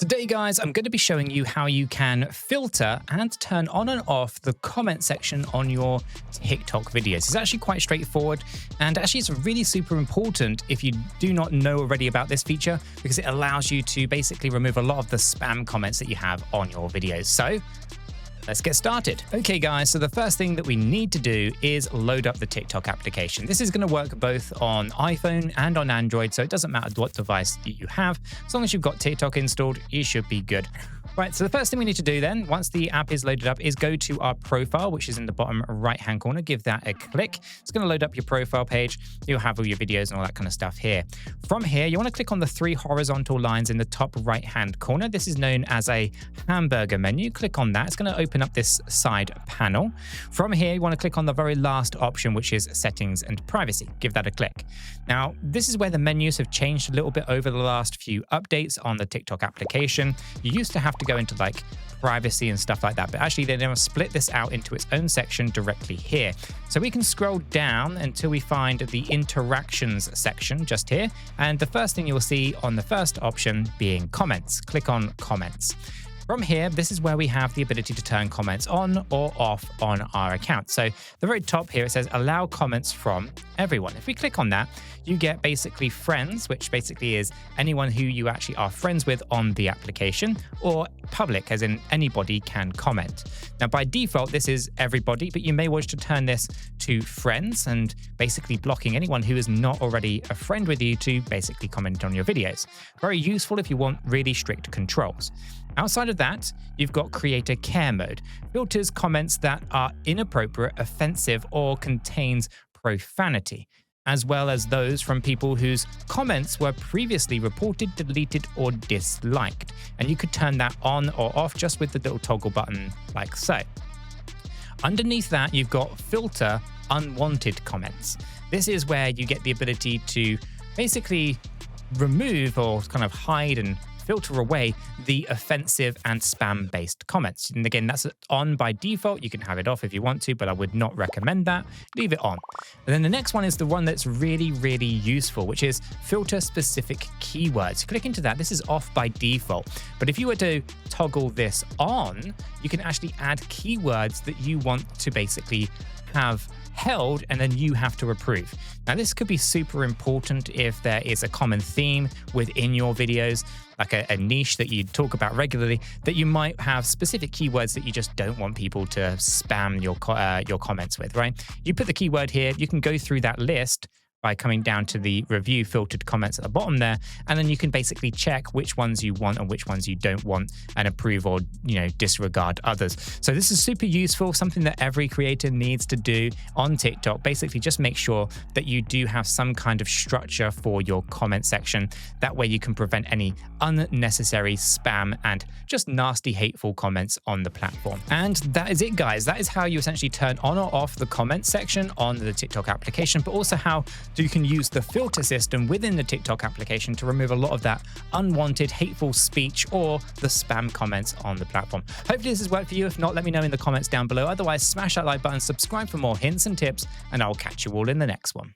Today, guys, I'm going to be showing you how you can filter and turn on and off the comment section on your TikTok videos. It's actually quite straightforward, and actually it's really super important if you do not know already about this feature, because it allows you to basically remove a lot of the spam comments that you have on your videos. So let's get started. Okay, guys, so the first thing that we need to do is load up the TikTok application. This is going to work both on iPhone and on Android, so it doesn't matter what device you have. As long as you've got TikTok installed, you should be good. Right, so the first thing we need to do then, once the app is loaded up, is go to our profile, which is in the bottom right-hand corner. Give that a click. It's going to load up your profile page. You'll have all your videos and all that kind of stuff here. From here, you want to click on the three horizontal lines in the top right-hand corner. This is known as a hamburger menu. Click on that. It's going to open up this side panel. From here, you want to click on the very last option, which is settings and privacy. Give that a click. Now, this is where the menus have changed a little bit over the last few updates on the TikTok application. You used to have to go into like privacy and stuff like that, but actually they now split this out into its own section directly here. So we can scroll down until we find the interactions section just here. And the first thing you'll see on the first option being comments. Click on comments. From here, this is where we have the ability to turn comments on or off on our account. So the very top here, it says allow comments from everyone. If we click on that, you get basically friends, which basically is anyone who you actually are friends with on the application, or public, as in anybody can comment. Now, by default, this is everybody, but you may wish to turn this to friends and basically blocking anyone who is not already a friend with you to basically comment on your videos. Very useful if you want really strict controls. Outside of that, you've got creator care mode. Filters comments that are inappropriate, offensive, or contains profanity, as well as those from people whose comments were previously reported, deleted, or disliked. And you could turn that on or off just with the little toggle button like so. Underneath that, you've got filter unwanted comments. This is where you get the ability to basically remove or kind of hide and filter away the offensive and spam-based comments. And again, that's on by default. You can have it off if you want to, but I would not recommend that. Leave it on. And then the next one is the one that's really, really useful, which is filter specific keywords. Click into that. This is off by default. But if you were to toggle this on, you can actually add keywords that you want to basically have held and then you have to approve. Now, this could be super important if there is a common theme within your videos, like a niche that you talk about regularly, that you might have specific keywords that you just don't want people to spam your comments with, right? You put the keyword here, you can go through that list by coming down to the review filtered comments at the bottom there, and then you can basically check which ones you want and which ones you don't want and approve or, disregard others. So this is super useful, something that every creator needs to do on TikTok. Basically, just make sure that you do have some kind of structure for your comment section. That way you can prevent any unnecessary spam and just nasty, hateful comments on the platform. And that is it, guys. That is how you essentially turn on or off the comment section on the TikTok application, but also how you can use the filter system within the TikTok application to remove a lot of that unwanted, hateful speech or the spam comments on the platform. Hopefully this has worked for you. If not, let me know in the comments down below. Otherwise, smash that like button, subscribe for more hints and tips, and I'll catch you all in the next one.